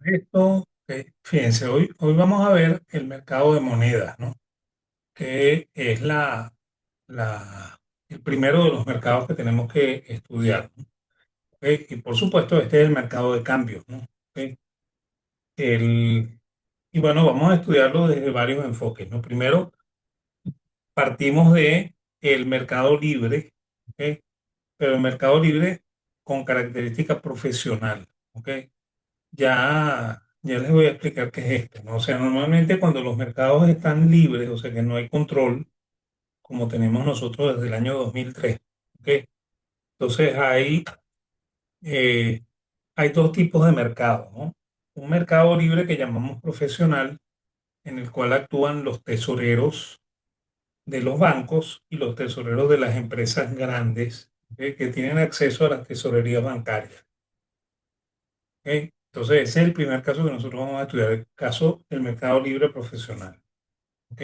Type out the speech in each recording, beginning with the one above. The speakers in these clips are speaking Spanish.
Esto, fíjense, hoy vamos a ver el mercado de monedas, ¿no? Que es el primero de los mercados que tenemos que estudiar, ¿no? ¿Ok? Y por supuesto, este es el mercado de cambios, ¿no? ¿Ok? El, y bueno, vamos a estudiarlo desde varios enfoques, ¿no? Primero, partimos de el mercado libre, ¿ok? Pero el mercado libre con característica profesional, ¿ok? Ya les voy a explicar qué es esto, ¿no? O sea, normalmente cuando los mercados están libres, o sea, que no hay control, como tenemos nosotros desde el año 2003, ¿ok? Entonces eh, hay dos tipos de mercado, ¿no? Un mercado libre que llamamos profesional, en el cual actúan los tesoreros de los bancos y los tesoreros de las empresas grandes, ¿ok? Que tienen acceso a las tesorerías bancarias, ¿ok? Entonces, ese es el primer caso que nosotros vamos a estudiar, el caso del mercado libre profesional. ¿Ok?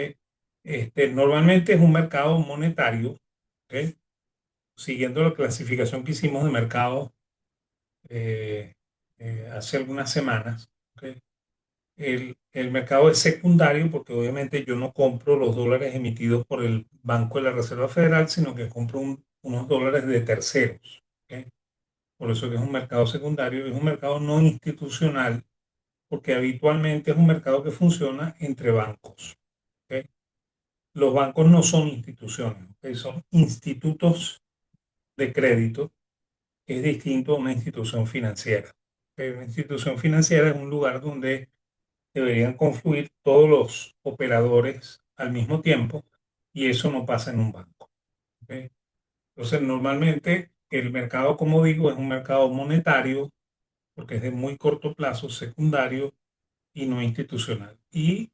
Normalmente es un mercado monetario, ¿ok? Siguiendo la clasificación que hicimos de mercado eh, hace algunas semanas, ¿ok? El mercado es secundario porque obviamente yo no compro los dólares emitidos por el Banco de la Reserva Federal, sino que compro unos dólares de terceros, ¿ok? Por eso que es un mercado secundario, es un mercado no institucional porque habitualmente es un mercado que funciona entre bancos, ¿ok? Los bancos no son instituciones, ¿ok? Son institutos de crédito, que es distinto a una institución financiera. ¿Ok? Una institución financiera es un lugar donde deberían confluir todos los operadores al mismo tiempo y eso no pasa en un banco. ¿Ok? Entonces, normalmente el mercado, como digo, es un mercado monetario porque es de muy corto plazo, secundario y no institucional. Y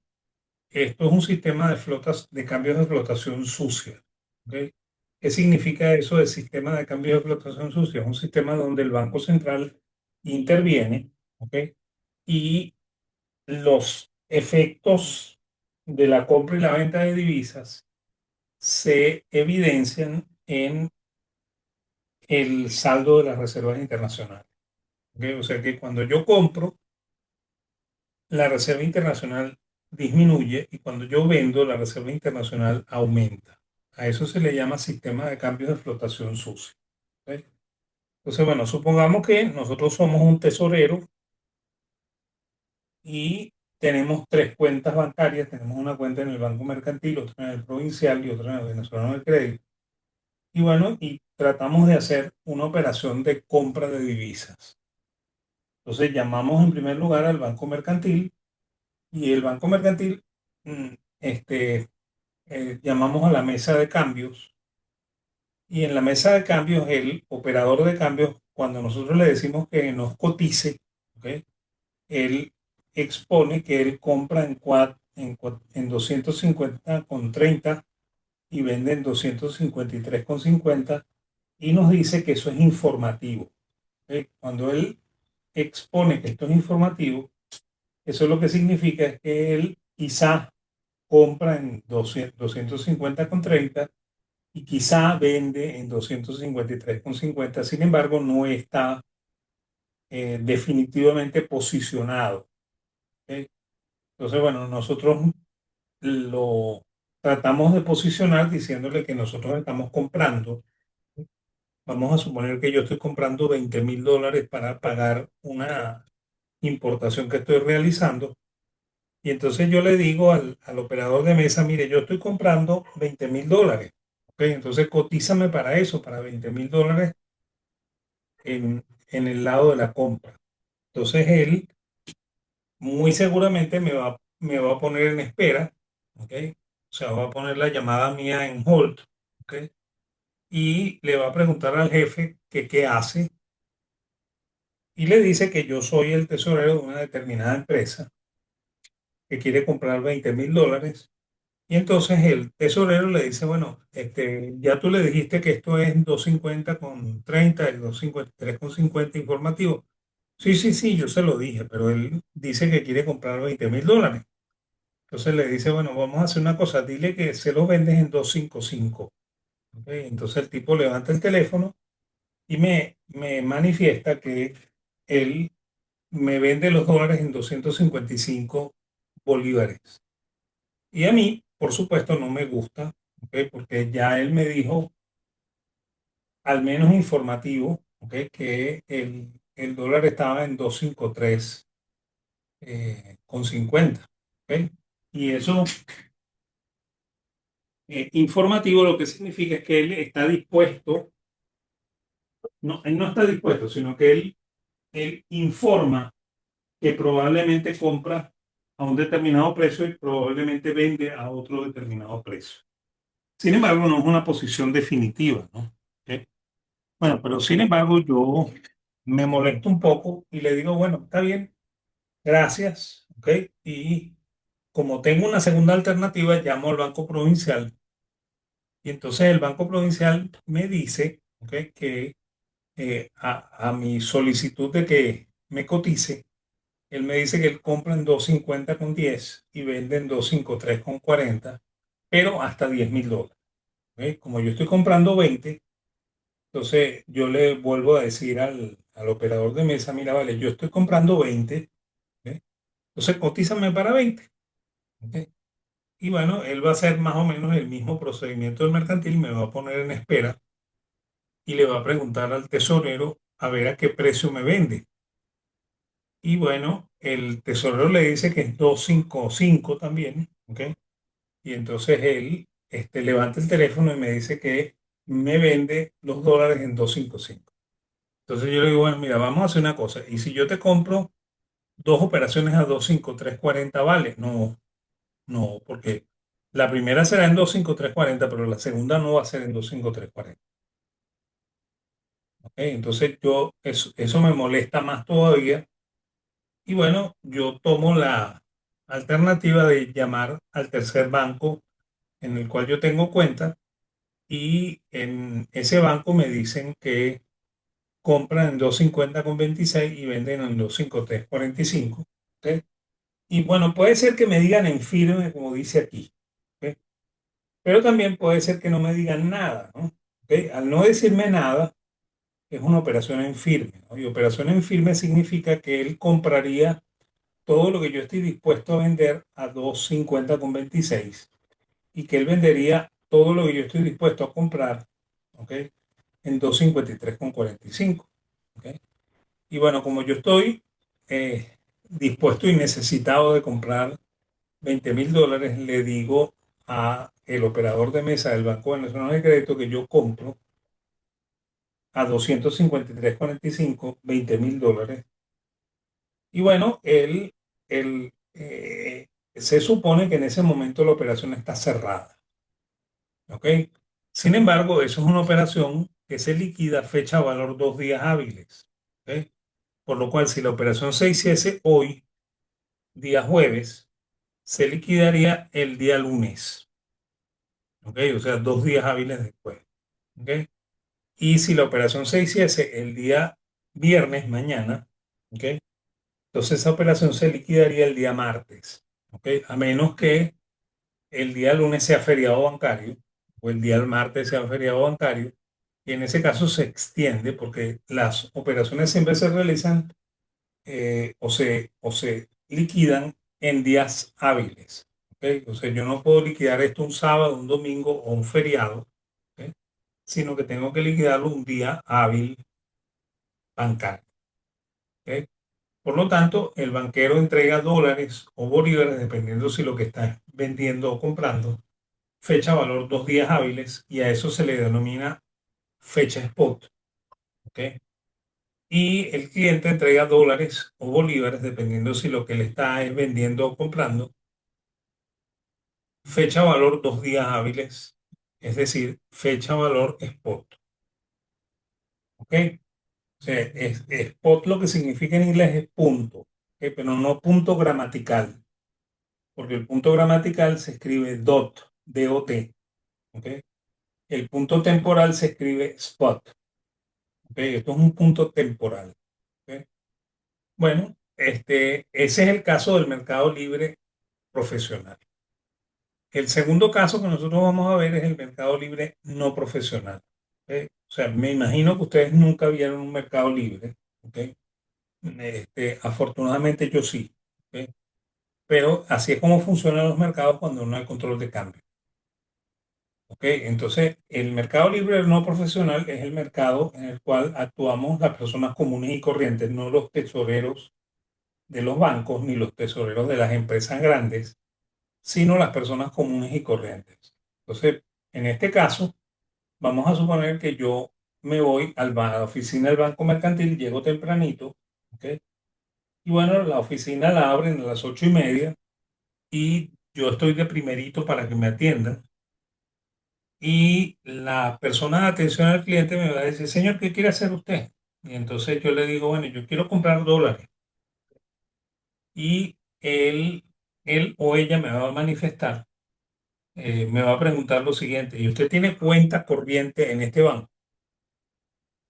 esto es un sistema de flotas, de cambios de flotación sucia. ¿Ok? ¿Qué significa eso de sistema de cambios de flotación sucia? Es un sistema donde el Banco Central interviene, ¿ok? Y los efectos de la compra y la venta de divisas se evidencian en el saldo de las reservas internacionales. ¿Ok? O sea que cuando yo compro, la reserva internacional disminuye y cuando yo vendo, la reserva internacional aumenta. A eso se le llama sistema de cambios de flotación sucia. ¿Ok? Entonces, bueno, supongamos que nosotros somos un tesorero y tenemos tres cuentas bancarias. Tenemos una cuenta en el Banco Mercantil, otra en el Provincial y otra en el Venezolano de Crédito. Y bueno, y tratamos de hacer una operación de compra de divisas. Entonces, llamamos en primer lugar al Banco Mercantil y el Banco Mercantil mm, este, llamamos a la mesa de cambios y en la mesa de cambios el operador de cambios, cuando nosotros le decimos que nos cotice, ¿ok? Él expone que él compra en 250,30 y vende en 253,50 y nos dice que eso es informativo, ¿ok? Cuando él expone que esto es informativo, eso lo que significa es que él quizá compra en 250,30 y quizá vende en 253,50. Sin embargo, no está definitivamente posicionado. ¿Ok? Entonces, bueno, nosotros lo tratamos de posicionar diciéndole que nosotros estamos comprando. Vamos a suponer que yo estoy comprando $20,000 para pagar una importación que estoy realizando. Y entonces yo le digo al operador de mesa, mire, yo estoy comprando $20,000. ¿Ok? Entonces cotízame para eso, para $20,000 en el lado de la compra. Entonces él muy seguramente me va a poner en espera, ¿ok? O sea, va a poner la llamada mía en hold, ¿ok? Y le va a preguntar al jefe que qué hace y le dice que yo soy el tesorero de una determinada empresa que quiere comprar $20,000. Y entonces el tesorero le dice, bueno, ya tú le dijiste que esto es 250,30 y 253,50 informativo. Sí, sí, sí, yo se lo dije, pero él dice que quiere comprar $20,000. Entonces le dice, bueno, vamos a hacer una cosa, dile que se lo vendes en 255. ¿Ok? Entonces el tipo levanta el teléfono y me manifiesta que él me vende los dólares en 255 bolívares. Y a mí, por supuesto, no me gusta, ¿ok? Porque ya él me dijo, al menos informativo, ¿ok? Que el dólar estaba en 253 con 50, ¿ok? Y eso, informativo, lo que significa es que él está dispuesto, no, él no está dispuesto, sino que él informa que probablemente compra a un determinado precio y probablemente vende a otro determinado precio. Sin embargo, no es una posición definitiva, ¿no? ¿Ok? Bueno, pero sin embargo, yo me molesto un poco y le digo, bueno, está bien, gracias, ¿ok? Y como tengo una segunda alternativa, llamo al Banco Provincial y entonces el Banco Provincial me dice, ¿ok? Que a mi solicitud de que me cotice, él me dice que él compra en 250,10 y vende en 253,40, pero hasta $10,000. ¿Ok? Como yo estoy comprando 20, entonces yo le vuelvo a decir al operador de mesa, mira, vale, yo estoy comprando 20, ¿ok? Entonces cotízame para 20. ¿Ok? Y bueno, él va a hacer más o menos el mismo procedimiento del mercantil, me va a poner en espera y le va a preguntar al tesorero a ver a qué precio me vende. Y bueno, el tesorero le dice que es 255 también, ¿ok? Y entonces él levanta el teléfono y me dice que me vende los dólares en 255. Entonces yo le digo, bueno, mira, vamos a hacer una cosa. Y si yo te compro dos operaciones a 253,40, ¿vale? No, no, porque la primera será en 253,40, pero la segunda no va a ser en 253,40. ¿Ok? Entonces eso me molesta más todavía. Y bueno, yo tomo la alternativa de llamar al tercer banco en el cual yo tengo cuenta y en ese banco me dicen que compran en 250,26 y venden en 253,45. ¿Ok? Y bueno, puede ser que me digan en firme, como dice aquí. ¿Ok? Pero también puede ser que no me digan nada, ¿no? ¿Ok? Al no decirme nada, es una operación en firme, ¿no? Y operación en firme significa que él compraría todo lo que yo estoy dispuesto a vender a 250,26 y que él vendería todo lo que yo estoy dispuesto a comprar, ¿ok? En 253,45. ¿Ok? Y bueno, como yo estoy dispuesto y necesitado de comprar $20,000, le digo a el operador de mesa del Banco Venezolano de Crédito que yo compro a 253,45 $20,000. Y bueno, se supone que en ese momento la operación está cerrada. ¿Ok? Sin embargo, eso es una operación que se liquida fecha valor 2 días hábiles. ¿Ok? Por lo cual, si la operación se hiciese hoy, día jueves, se liquidaría el día lunes. ¿Ok? O sea, 2 días hábiles después. ¿Ok? Y si la operación se hiciese el día viernes, mañana, ¿ok? Entonces esa operación se liquidaría el día martes. ¿Ok? A menos que el día lunes sea feriado bancario o el día martes sea feriado bancario. Y en ese caso se extiende porque las operaciones siempre se realizan o se liquidan en días hábiles. ¿Ok? O sea, yo no puedo liquidar esto un sábado, un domingo o un feriado, ¿ok? Sino que tengo que liquidarlo un día hábil bancario. ¿Ok? Por lo tanto, el banquero entrega dólares o bolívares, dependiendo si lo que está vendiendo o comprando, fecha valor 2 días hábiles, y a eso se le denomina fecha spot. ¿Ok? Y el cliente entrega dólares o bolívares, dependiendo si lo que le está es vendiendo o comprando, fecha valor 2 días hábiles, es decir, fecha valor spot. ¿Ok? O sea, spot lo que significa en inglés es punto, ¿ok? Pero no punto gramatical, porque el punto gramatical se escribe dot, D-O-T. ¿Ok? El punto temporal se escribe spot. ¿Ok? Esto es un punto temporal. ¿Ok? Bueno, ese es el caso del mercado libre profesional. El segundo caso que nosotros vamos a ver es el mercado libre no profesional. ¿Ok? O sea, me imagino que ustedes nunca vieron un mercado libre. ¿Ok? Afortunadamente yo sí. ¿Ok? Pero así es como funcionan los mercados cuando no hay control de cambio. ¿Ok? Entonces, el mercado libre no profesional es el mercado en el cual actuamos las personas comunes y corrientes, no los tesoreros de los bancos ni los tesoreros de las empresas grandes, sino las personas comunes y corrientes. Entonces, en este caso, vamos a suponer que yo me voy a la oficina del Banco Mercantil, llego tempranito, ¿ok? Y bueno, la oficina la abren a las 8:30 y yo estoy de primerito para que me atiendan. Y la persona de atención al cliente me va a decir, señor, ¿qué quiere hacer usted? Y entonces yo le digo, bueno, yo quiero comprar dólares. Y él o ella me va a manifestar, me va a preguntar lo siguiente, ¿y usted tiene cuenta corriente en este banco?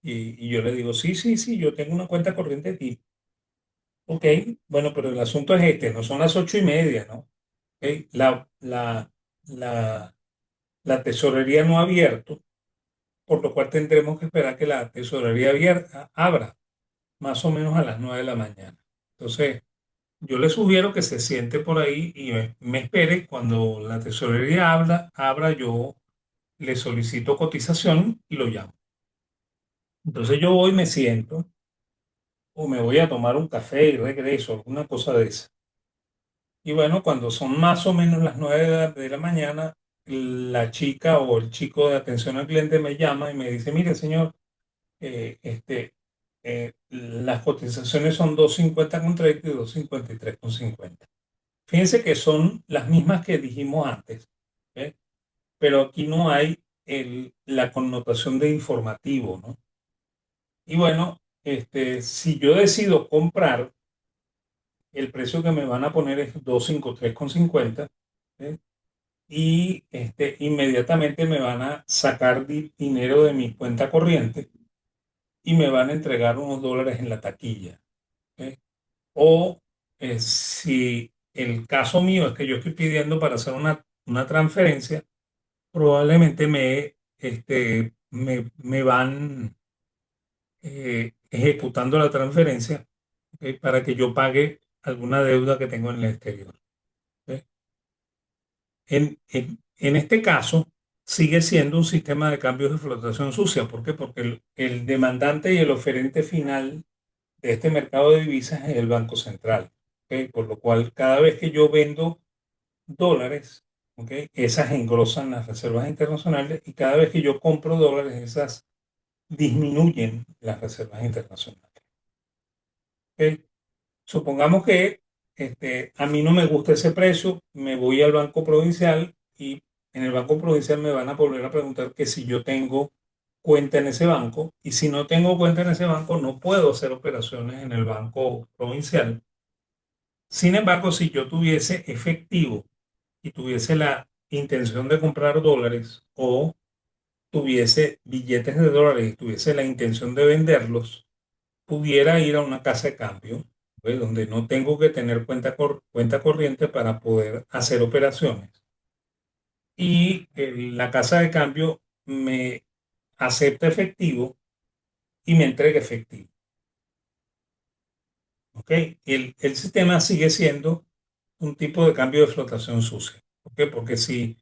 Y yo le digo, sí, sí, sí, yo tengo una cuenta corriente aquí. Ok, bueno, pero el asunto es este, no son las 8:30, ¿no? Ok, la, la tesorería no ha abierto, por lo cual tendremos que esperar que la tesorería abra más o menos a las 9 de la mañana. Entonces, yo le sugiero que se siente por ahí y me espere. Cuando la tesorería abra, yo le solicito cotización y lo llamo. Entonces yo voy, me siento o me voy a tomar un café y regreso, alguna cosa de esa. Y bueno, cuando son más o menos las 9 de la mañana, la chica o el chico de atención al cliente me llama y me dice, mire, señor, las cotizaciones son 250,30 y 253,50. Fíjense que son las mismas que dijimos antes, ¿ok? Pero aquí no hay la connotación de informativo, ¿no? Y bueno, si yo decido comprar, el precio que me van a poner es 253,50, ¿ok? Y inmediatamente me van a sacar dinero de mi cuenta corriente y me van a entregar unos dólares en la taquilla. ¿Ok? O si el caso mío es que yo estoy pidiendo para hacer una transferencia, probablemente me van ejecutando la transferencia, ¿ok? Para que yo pague alguna deuda que tengo en el exterior. ¿Ok? En este caso, sigue siendo un sistema de cambios de flotación sucia. ¿Por qué? Porque el demandante y el oferente final de este mercado de divisas es el Banco Central. ¿Ok? Por lo cual, cada vez que yo vendo dólares, ¿ok? Esas engrosan las reservas internacionales y cada vez que yo compro dólares, esas disminuyen las reservas internacionales. ¿Ok? Supongamos que a mí no me gusta ese precio, me voy al Banco Provincial y en el Banco Provincial me van a volver a preguntar que si yo tengo cuenta en ese banco y si no tengo cuenta en ese banco no puedo hacer operaciones en el Banco Provincial. Sin embargo, si yo tuviese efectivo y tuviese la intención de comprar dólares o tuviese billetes de dólares y tuviese la intención de venderlos, pudiera ir a una casa de cambio, ¿ves? Donde no tengo que tener cuenta corriente para poder hacer operaciones. Y la casa de cambio me acepta efectivo y me entrega efectivo. ¿Ok? El sistema sigue siendo un tipo de cambio de flotación sucia. ¿Ok? Porque si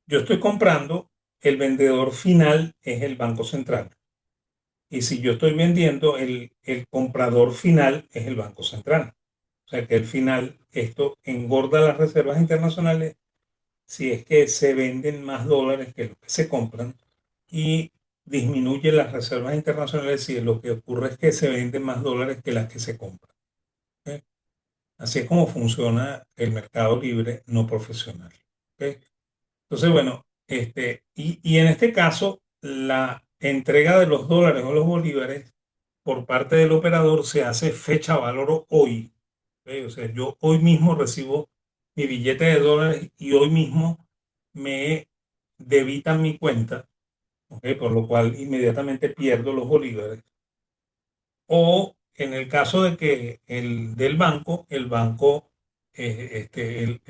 yo estoy comprando, el vendedor final es el Banco Central. Y si yo estoy vendiendo, el comprador final es el Banco Central. O sea que al final esto engorda las reservas internacionales si es que se venden más dólares que los que se compran y disminuye las reservas internacionales si lo que ocurre es que se venden más dólares que las que se compran. ¿Ok? Así es como funciona el mercado libre no profesional. ¿Ok? Entonces, bueno, y en este caso, la entrega de los dólares o los bolívares por parte del operador se hace fecha valor hoy. ¿Ok? O sea, yo hoy mismo recibo mi billete de dólares y hoy mismo me debitan mi cuenta, ¿ok? Por lo cual inmediatamente pierdo los bolívares. O en el caso de que el banco,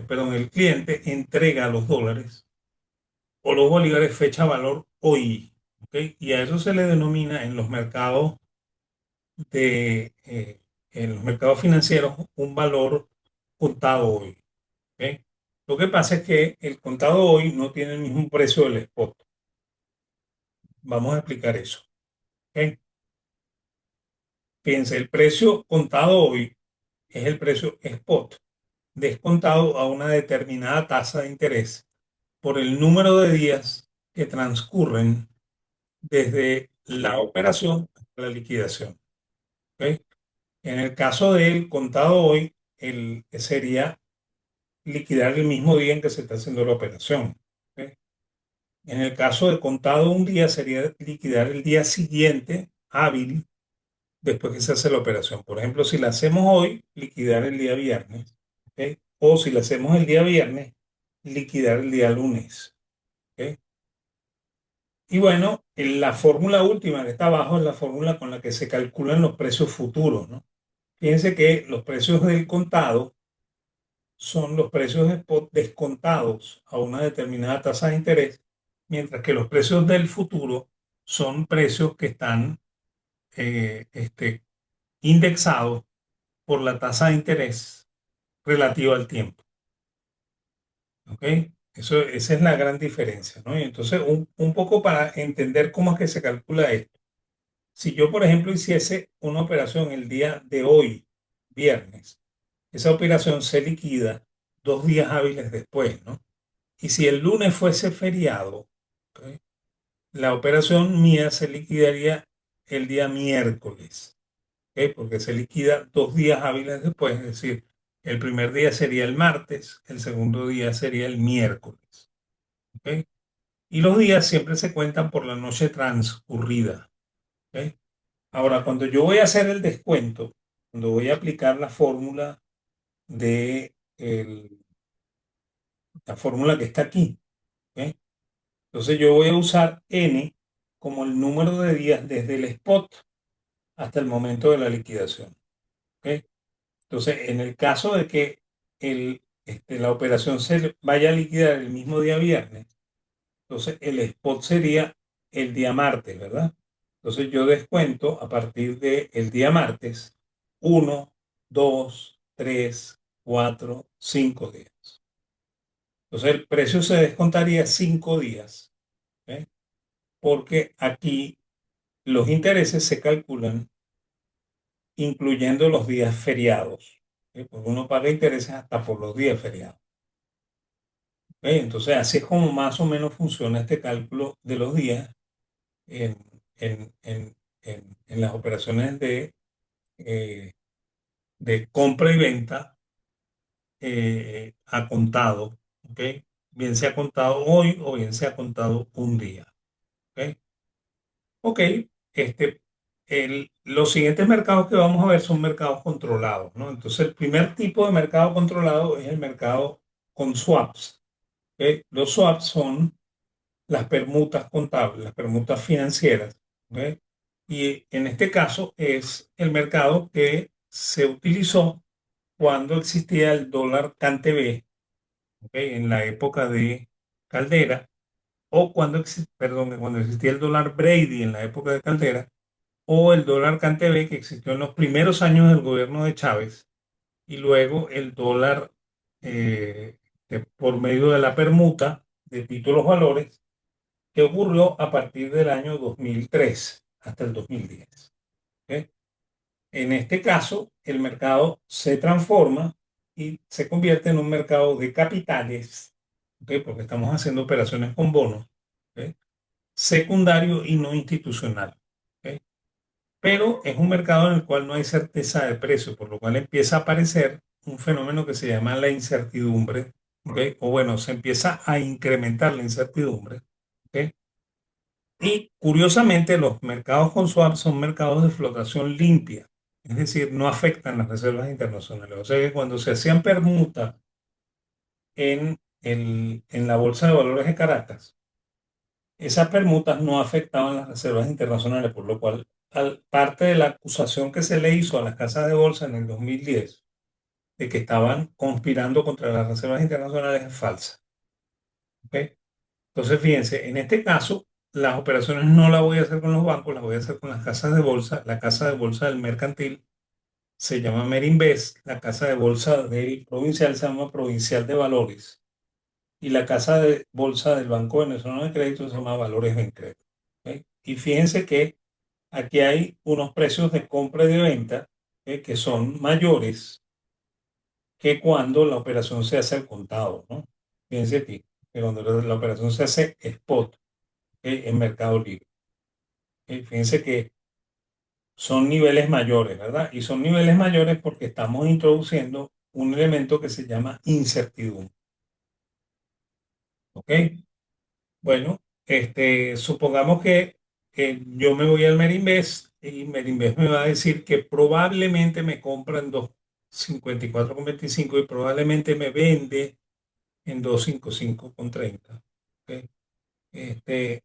perdón, el cliente entrega los dólares o los bolívares fecha valor hoy, ¿ok? Y a eso se le denomina en los mercados en los mercados financieros un valor contado hoy. ¿Ok? Lo que pasa es que el contado hoy no tiene el mismo precio del spot. Vamos a explicar eso. ¿Ok? Fíjense, el precio contado hoy es el precio spot, descontado a una determinada tasa de interés por el número de días que transcurren desde la operación hasta la liquidación. ¿Ok? En el caso del contado hoy, sería liquidar el mismo día en que se está haciendo la operación. ¿Ok? En el caso de contado un día, sería liquidar el día siguiente, hábil, después que se hace la operación. Por ejemplo, si la hacemos hoy, liquidar el día viernes. ¿Ok? O si la hacemos el día viernes, liquidar el día lunes. ¿Ok? Y bueno, la fórmula última que está abajo es la fórmula con la que se calculan los precios futuros, ¿no? Fíjense que los precios del contado son los precios spot descontados a una determinada tasa de interés, mientras que los precios del futuro son precios que están indexados por la tasa de interés relativa al tiempo. ¿Ok? Esa es la gran diferencia, ¿no? Y entonces, un poco para entender cómo es que se calcula esto. Si yo, por ejemplo, hiciese una operación el día de hoy, viernes, esa operación se liquida 2 días hábiles después, ¿no? Y si el lunes fuese feriado, ¿ok? La operación mía se liquidaría el día miércoles, ¿ok? Porque se liquida 2 días hábiles después, es decir, el primer día sería el martes, el segundo día sería el miércoles, ¿ok? Y los días siempre se cuentan por la noche transcurrida, ¿ok? Ahora, cuando yo voy a hacer el descuento, cuando voy a aplicar de la fórmula que está aquí, ¿ok? Entonces yo voy a usar n como el número de días desde el spot hasta el momento de la liquidación. ¿Ok? Entonces, en el caso de que la operación se vaya a liquidar el mismo día viernes, entonces el spot sería el día martes, ¿verdad? Entonces yo descuento a partir del día martes 1, 2, 3, 4, 5 días. Entonces el precio se descontaría 5 días, ¿ok? Porque aquí los intereses se calculan incluyendo los días feriados. ¿Ok? Porque uno paga intereses hasta por los días feriados. ¿Ok? Entonces, así es como más o menos funciona este cálculo de los días en, en- en- en las operaciones eh, de compra y venta a contado. ¿Ok? Bien sea contado hoy o bien sea contado un día. ¿Ok? Ok, los siguientes mercados que vamos a ver son mercados controlados, ¿no? Entonces, el primer tipo de mercado controlado es el mercado con swaps. ¿Ok? Los swaps son las permutas contables, las permutas financieras. ¿Ok? Y en este caso es el mercado que se utilizó cuando existía el dólar CanTV, ¿ok? En la época de Caldera, o perdón, cuando existía el dólar Brady en la época de Caldera o el dólar CanTV que existió en los primeros años del gobierno de Chávez y luego el dólar por medio de la permuta de títulos valores que ocurrió a partir del año 2003 hasta el 2010. ¿Ok? En este caso, el mercado se transforma y se convierte en un mercado de capitales, ¿ok? Porque estamos haciendo operaciones con bonos, ¿ok? Secundario y no institucional. ¿Ok? Pero es un mercado en el cual no hay certeza de precio, por lo cual empieza a aparecer un fenómeno que se llama la incertidumbre, ¿ok? O bueno, se empieza a incrementar la incertidumbre, ¿ok? Y curiosamente los mercados con swap son mercados de flotación limpia, es decir, no afectan las reservas internacionales. O sea que cuando se hacían permutas en la Bolsa de Valores de Caracas, esas permutas no afectaban las reservas internacionales, por lo cual parte de la acusación que se le hizo a las casas de bolsa en el 2010 de que estaban conspirando contra las reservas internacionales es falsa. ¿Ok? Entonces, fíjense, en este caso, las operaciones no las voy a hacer con los bancos, las voy a hacer con las casas de bolsa. La casa de bolsa del mercantil se llama Merinvest, la casa de bolsa del Provincial se llama Provincial de Valores y la casa de bolsa del Banco Venezolano de Crédito se llama Valores Bencrédito. ¿Ok? Y fíjense que aquí hay unos precios de compra y de venta que son mayores que cuando la operación se hace al contado, ¿no? Fíjense aquí, que cuando la operación se hace spot en Mercado Libre. Fíjense que son niveles mayores, ¿verdad? Y son niveles mayores porque estamos introduciendo un elemento que se llama incertidumbre, ¿ok? Bueno, supongamos que yo me voy al Merinvest y Merinvest me va a decir que probablemente me compra en 2.54,25 y probablemente me vende en 2.55,30. ¿Ok?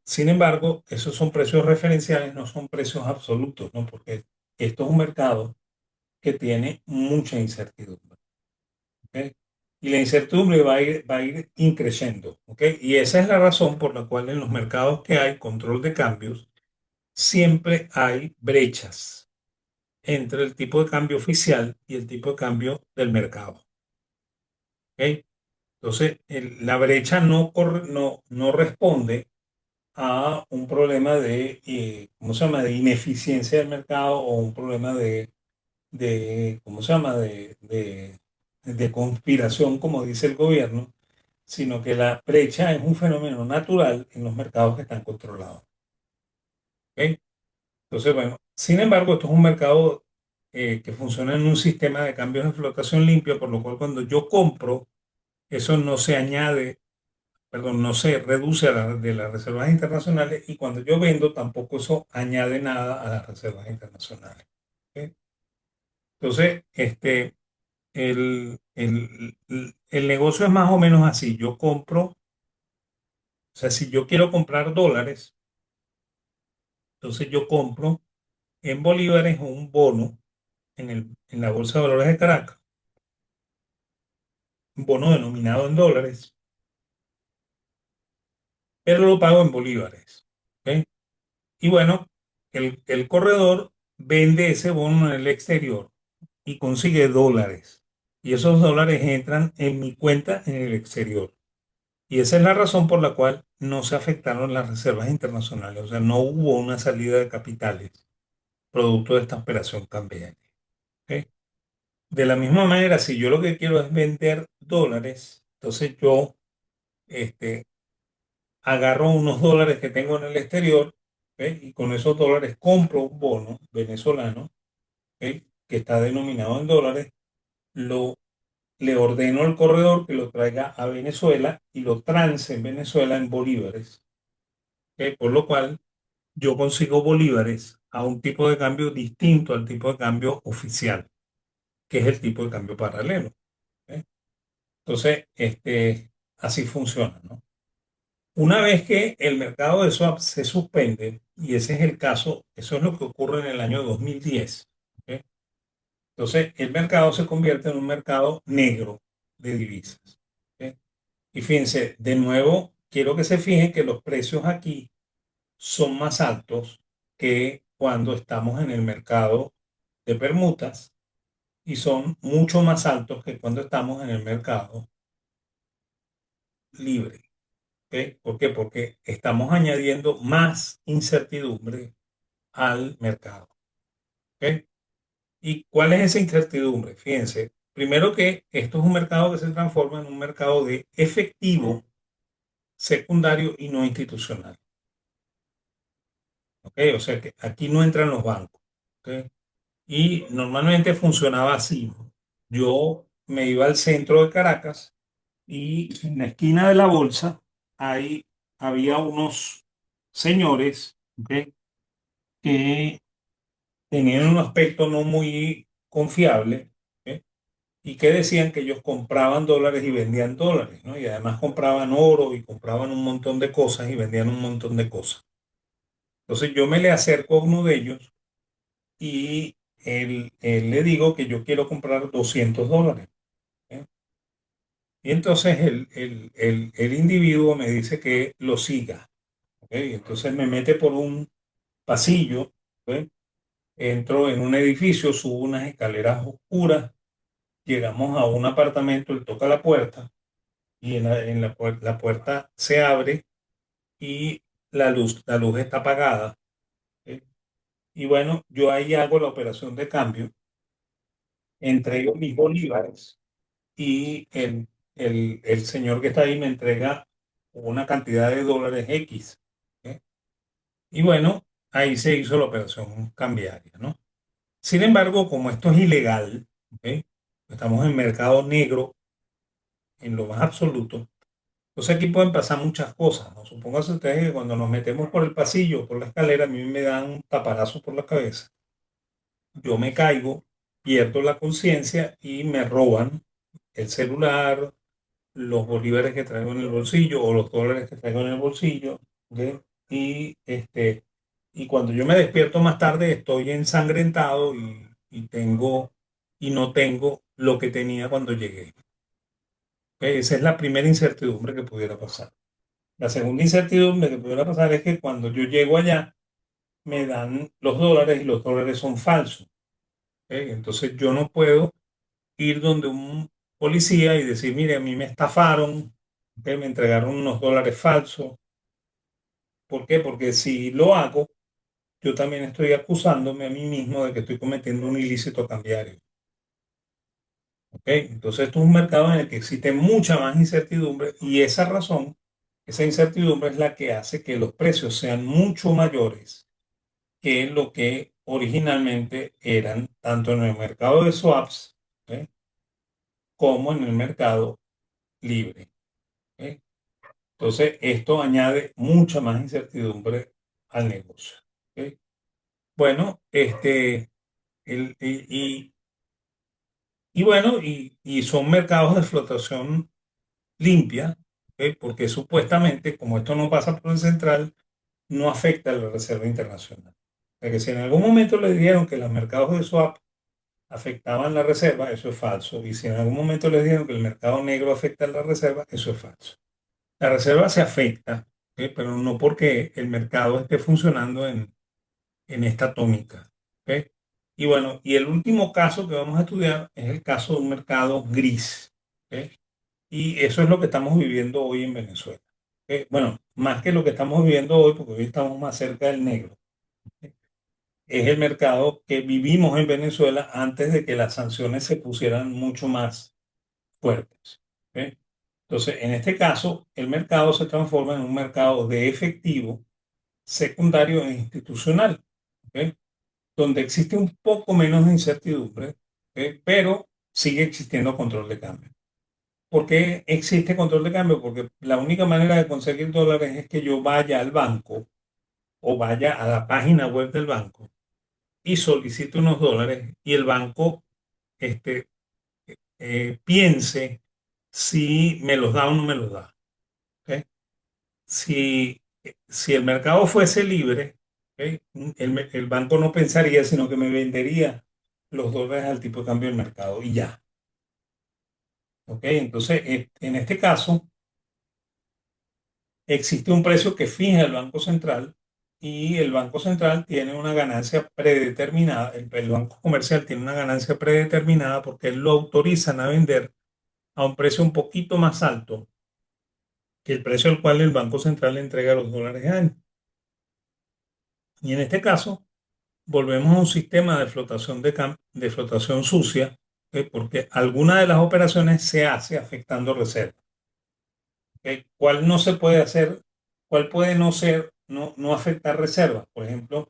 Sin embargo, esos son precios referenciales, no son precios absolutos, ¿no? Porque esto es un mercado que tiene mucha incertidumbre. ¿Ok? Y la incertidumbre va a ir increciendo. ¿Ok? Y esa es la razón por la cual en los mercados que hay control de cambios, siempre hay brechas entre el tipo de cambio oficial y el tipo de cambio del mercado. ¿Ok? Entonces, la brecha no responde a un problema de, ¿cómo se llama?, de ineficiencia del mercado o un problema ¿cómo se llama?, de conspiración, como dice el gobierno, sino que la brecha es un fenómeno natural en los mercados que están controlados. ¿Ok? Entonces, bueno, sin embargo, esto es un mercado que funciona en un sistema de cambios de flotación limpio, por lo cual cuando yo compro, eso no se añade, perdón, no se reduce de las reservas internacionales y cuando yo vendo tampoco eso añade nada a las reservas internacionales. ¿Ok? Entonces, el negocio es más o menos así. Yo compro, o sea, si yo quiero comprar dólares, entonces yo compro en bolívares un bono en la Bolsa de Valores de Caracas, un bono denominado en dólares, pero lo pago en bolívares. ¿Ok? Y bueno, el corredor vende ese bono en el exterior y consigue dólares. Y esos dólares entran en mi cuenta en el exterior. Y esa es la razón por la cual no se afectaron las reservas internacionales. O sea, no hubo una salida de capitales producto de esta operación cambiaria. ¿Ok? De la misma manera, si yo lo que quiero es vender dólares, entonces yo este, agarro unos dólares que tengo en el exterior, ¿ok? Y con esos dólares compro un bono venezolano, ¿ok? Que está denominado en dólares, lo, le ordeno al corredor que lo traiga a Venezuela y lo trance en Venezuela en bolívares, ¿ok? Por lo cual yo consigo bolívares a un tipo de cambio distinto al tipo de cambio oficial, que es el tipo de cambio paralelo. ¿Ok? Entonces, así funciona, ¿no? Una vez que el mercado de swap se suspende, y ese es el caso, eso es lo que ocurre en el año 2010. ¿Ok? Entonces, el mercado se convierte en un mercado negro de divisas. ¿Ok? Y fíjense, de nuevo, quiero que se fijen que los precios aquí son más altos que cuando estamos en el mercado de permutas y son mucho más altos que cuando estamos en el mercado libre. ¿Ok? ¿Por qué? Porque estamos añadiendo más incertidumbre al mercado. ¿Ok? ¿Y cuál es esa incertidumbre? Fíjense, primero que esto es un mercado que se transforma en un mercado de efectivo secundario y no institucional. ¿Ok? O sea que aquí no entran los bancos. ¿Ok? Y normalmente funcionaba así. Yo me iba al centro de Caracas y en la esquina de la bolsa ahí había unos señores, ¿ok? Que tenían un aspecto no muy confiable, ¿ok? Y que decían que ellos compraban dólares y vendían dólares, ¿no? Y además compraban oro y compraban un montón de cosas y vendían un montón de cosas. Entonces yo me le acerco a uno de ellos y él le digo que yo quiero comprar $200. ¿Eh? Y entonces el individuo me dice que lo siga. ¿Ok? Y entonces me mete por un pasillo, ¿ok? Entro en un edificio, subo unas escaleras oscuras, llegamos a un apartamento, él toca la puerta y la puerta se abre y la luz está apagada. ¿Sí? Y bueno, yo ahí hago la operación de cambio, entrego mis bolívares y el señor que está ahí me entrega una cantidad de dólares X. ¿Sí? Y bueno, ahí se hizo la operación cambiaria, ¿no? Sin embargo, como esto es ilegal, ¿ok? Estamos en mercado negro en lo más absoluto, entonces aquí pueden pasar muchas cosas, ¿no? Supóngase ustedes que cuando nos metemos por el pasillo, por la escalera, a mí me dan un taparazo por la cabeza, yo me caigo, pierdo la conciencia y me roban el celular, los bolívares que traigo en el bolsillo o los dólares que traigo en el bolsillo, ¿ok? Y, y cuando yo me despierto más tarde estoy ensangrentado y no tengo lo que tenía cuando llegué. ¿Ok? Esa es la primera incertidumbre que pudiera pasar. La segunda incertidumbre que pudiera pasar es que cuando yo llego allá me dan los dólares y los dólares son falsos. ¿Ok? Entonces yo no puedo ir donde un policía y decir, mire, a mí me estafaron, ¿ok? Me entregaron unos dólares falsos. ¿Por qué? Porque si lo hago, yo también estoy acusándome a mí mismo de que estoy cometiendo un ilícito cambiario. ¿Ok? Entonces, esto es un mercado en el que existe mucha más incertidumbre y esa razón, esa incertidumbre es la que hace que los precios sean mucho mayores que lo que originalmente eran, tanto en el mercado de swaps, ¿ok? como en el mercado libre. ¿Ok? Entonces, esto añade mucha más incertidumbre al negocio. ¿Ok? Bueno, el- y, y- y bueno, y son mercados de flotación limpia, ¿ok? Porque supuestamente, como esto no pasa por el central, no afecta a la Reserva Internacional. O sea que si en algún momento le dijeron que los mercados de swap afectaban la reserva, eso es falso. Y si en algún momento les dijeron que el mercado negro afecta a la reserva, eso es falso. La reserva se afecta, ¿ok? Pero no porque el mercado esté funcionando en esta tónica. ¿Ok? Y bueno, y el último caso que vamos a estudiar es el caso de un mercado gris. ¿Ok? Y eso es lo que estamos viviendo hoy en Venezuela. ¿Ok? Bueno, más que lo que estamos viviendo hoy, porque hoy estamos más cerca del negro, ¿ok? Es el mercado que vivimos en Venezuela antes de que las sanciones se pusieran mucho más fuertes. ¿Ok? Entonces, en este caso, el mercado se transforma en un mercado de efectivo secundario e institucional. ¿Ok? Donde existe un poco menos de incertidumbre, pero sigue existiendo control de cambio. ¿Por qué existe control de cambio? Porque la única manera de conseguir dólares es que yo vaya al banco o vaya a la página web del banco y solicite unos dólares y el banco este, piense si me los da o no me los da. ¿Ok? Si el mercado fuese libre, ¿ok? El banco no pensaría, sino que me vendería los dólares al tipo de cambio del mercado y ya. ¿Ok? Entonces, en este caso, existe un precio que fija el Banco Central y el Banco Central tiene una ganancia predeterminada. El Banco Comercial tiene una ganancia predeterminada porque lo autorizan a vender a un precio un poquito más alto que el precio al cual el Banco Central le entrega los dólares a él. Y en este caso, volvemos a un sistema de flotación, de flotación sucia, porque alguna de las operaciones se hace afectando reservas. ¿Cuál no se puede hacer? ¿Cuál puede no ser, no afectar reservas? Por ejemplo,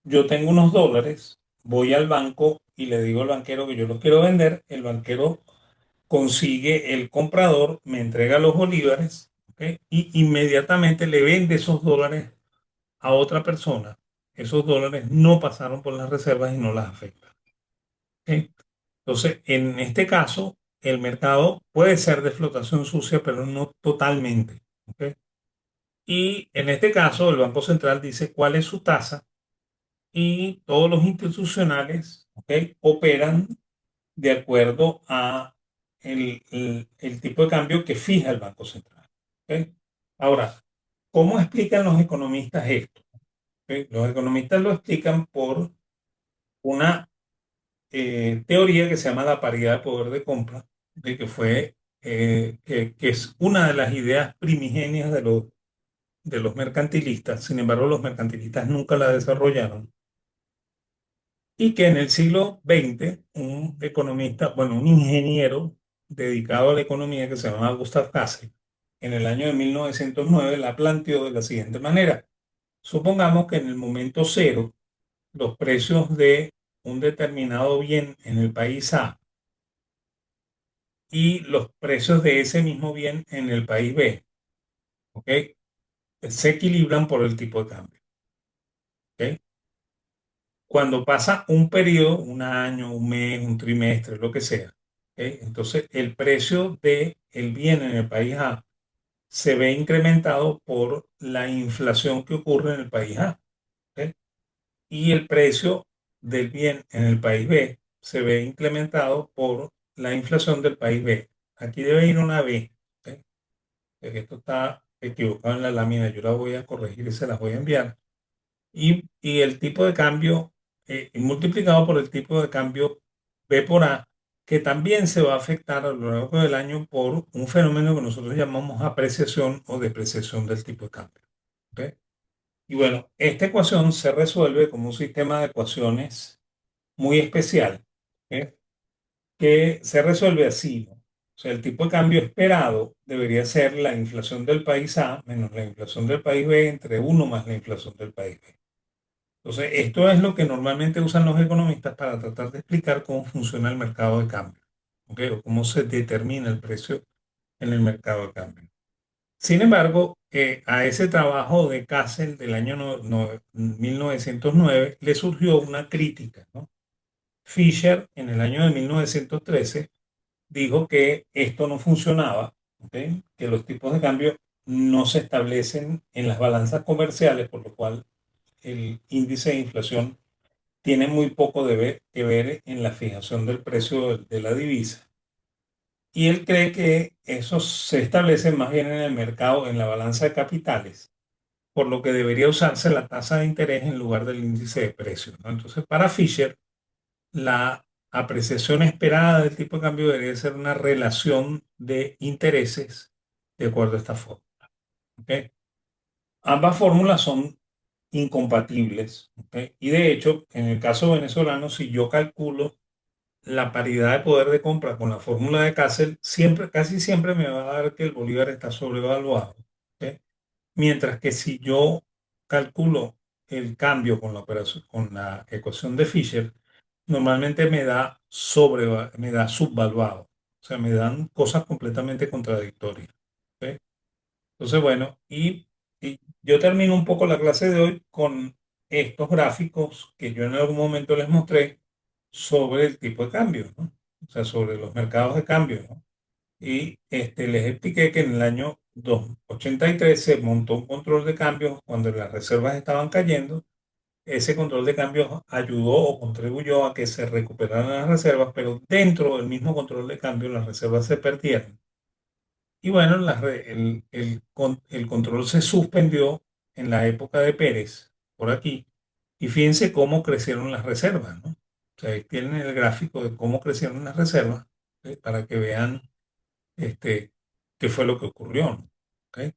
yo tengo unos dólares, voy al banco y le digo al banquero que yo los quiero vender, el banquero consigue el comprador, me entrega los bolívares, ¿ok? Y inmediatamente le vende esos dólares a otra persona. Esos dólares no pasaron por las reservas y no las afectan. ¿Ok? Entonces, en este caso, el mercado puede ser de flotación sucia, pero no totalmente. ¿Ok? Y en este caso, el Banco Central dice cuál es su tasa y todos los institucionales, ¿ok? operan de acuerdo a el tipo de cambio que fija el Banco Central. ¿Ok? Ahora, ¿cómo explican los economistas esto? ¿Ok? Los economistas lo explican por una teoría que se llama la paridad de poder de compra, de que fue, que es una de las ideas primigenias de los mercantilistas. Sin embargo, los mercantilistas nunca la desarrollaron, y que en el siglo XX un economista, bueno, un ingeniero dedicado a la economía que se llamaba Gustav Cassel, en el año de 1909 la planteó de la siguiente manera. Supongamos que en el momento cero los precios de un determinado bien en el país A y los precios de ese mismo bien en el país B, ¿ok? Se equilibran por el tipo de cambio, ¿ok? Cuando pasa un periodo, un año, un mes, un trimestre, lo que sea, ¿ok? Entonces el precio de el bien en el país A se ve incrementado por la inflación que ocurre en el país A, ¿ok? Y el precio del bien en el país B se ve incrementado por la inflación del país B. Aquí debe ir una B, ¿ok? Que esto está equivocado en la lámina, yo la voy a corregir y se las voy a enviar. Y el tipo de cambio multiplicado por el tipo de cambio B por A, que también se va a afectar a lo largo del año por un fenómeno que nosotros llamamos apreciación o depreciación del tipo de cambio. ¿Ok? Y bueno, esta ecuación se resuelve como un sistema de ecuaciones muy especial, ¿ok? Que se resuelve así, ¿no? O sea, el tipo de cambio esperado debería ser la inflación del país A menos la inflación del país B entre uno más la inflación del país B. Entonces, esto es lo que normalmente usan los economistas para tratar de explicar cómo funciona el mercado de cambio, ¿ok? O cómo se determina el precio en el mercado de cambio. Sin embargo, a ese trabajo de Cassel del año 1909 le surgió una crítica, ¿no? Fisher, en el año de 1913, dijo que esto no funcionaba, ¿ok? Que los tipos de cambio no se establecen en las balanzas comerciales, por lo cual el índice de inflación tiene muy poco que ver en la fijación del precio de la divisa. Y él cree que eso se establece más bien en el mercado, en la balanza de capitales, por lo que debería usarse la tasa de interés en lugar del índice de precios, ¿no? Entonces, para Fisher, la apreciación esperada del tipo de cambio debería ser una relación de intereses de acuerdo a esta fórmula, ¿ok? Ambas fórmulas son incompatibles, ¿ok? Y de hecho, en el caso venezolano, si yo calculo la paridad de poder de compra con la fórmula de Castle, siempre, casi siempre me va a dar que el bolívar está sobrevaluado, ¿ok? Mientras que si yo calculo el cambio con la operación, con la ecuación de Fisher, normalmente me da subvaluado. O sea, me dan cosas completamente contradictorias, ¿ok? Entonces, bueno, y yo termino un poco la clase de hoy con estos gráficos que yo en algún momento les mostré sobre el tipo de cambio, ¿no? O sea, sobre los mercados de cambio, ¿no? Y les expliqué que en el año 83 se montó un control de cambios cuando las reservas estaban cayendo. Ese control de cambios ayudó o contribuyó a que se recuperaran las reservas, pero dentro del mismo control de cambios las reservas se perdieron. Y bueno, el control se suspendió en la época de Pérez, por aquí. Y fíjense cómo crecieron las reservas, ¿no? O sea, ahí tienen el gráfico de cómo crecieron las reservas, para que vean este, qué fue lo que ocurrió, ¿no? ¿Ok?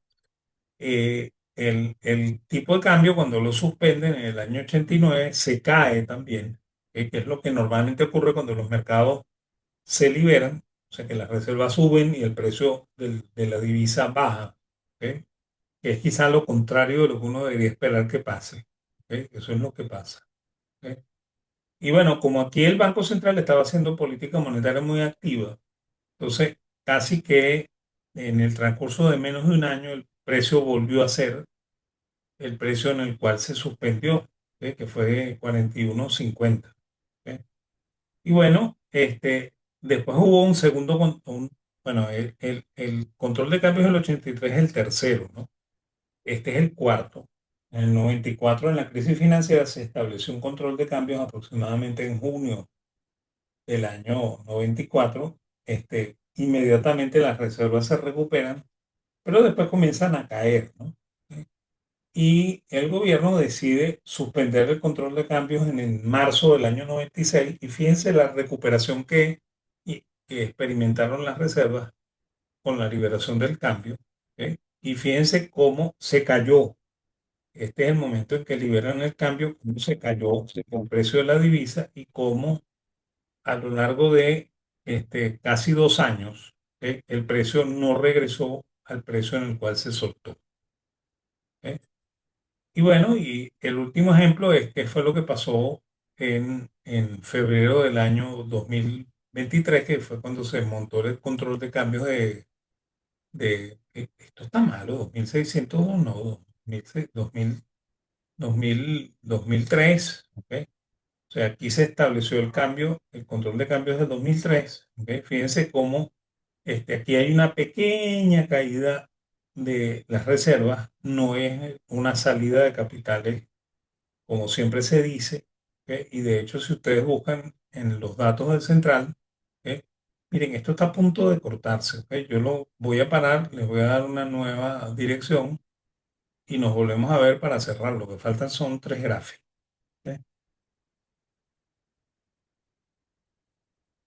El tipo de cambio, cuando lo suspenden en el año 89 se cae también, ¿ok? Que es lo que normalmente ocurre cuando los mercados se liberan, o sea que las reservas suben y el precio de la divisa baja, ¿ok? Que es quizá lo contrario de lo que uno debería esperar que pase, ¿ok? Eso es lo que pasa, ¿ok? Y bueno, como aquí el Banco Central estaba haciendo política monetaria muy activa, entonces casi que en el transcurso de menos de un año el precio volvió a ser el precio en el cual se suspendió, ¿ok? Que fue de 41.50, ¿ok? Y bueno, después hubo un segundo, bueno, el control de cambios del 83 es el tercero, ¿no? Este es el cuarto. En el 94, en la crisis financiera, se estableció un control de cambios aproximadamente en junio del año 94. Inmediatamente las reservas se recuperan, pero después comienzan a caer, ¿no? y el gobierno decide suspender el control de cambios en el marzo del año 96 y fíjense la recuperación que experimentaron las reservas con la liberación del cambio, ¿ok? Y fíjense cómo se cayó. Este es el momento en que liberan el cambio, cómo se cayó el precio de la divisa y cómo a lo largo de casi 2 años, el precio no regresó al precio en el cual se soltó. ¿Ok? Y bueno, y el último ejemplo es que fue lo que pasó en febrero del año 2023, que fue cuando se montó el control de cambios esto está malo, 2601, no, 2003, ¿ok? O sea, aquí se estableció el cambio, el control de cambios del 2003, ¿ok? Fíjense cómo aquí hay una pequeña caída de las reservas, no es una salida de capitales como siempre se dice, ¿ok? Y de hecho, si ustedes buscan en los datos del central, ¿ok? Miren, esto está a punto de cortarse, ¿ok? Yo lo voy a parar, les voy a dar una nueva dirección y nos volvemos a ver para cerrar. Lo que faltan son 3 gráficos.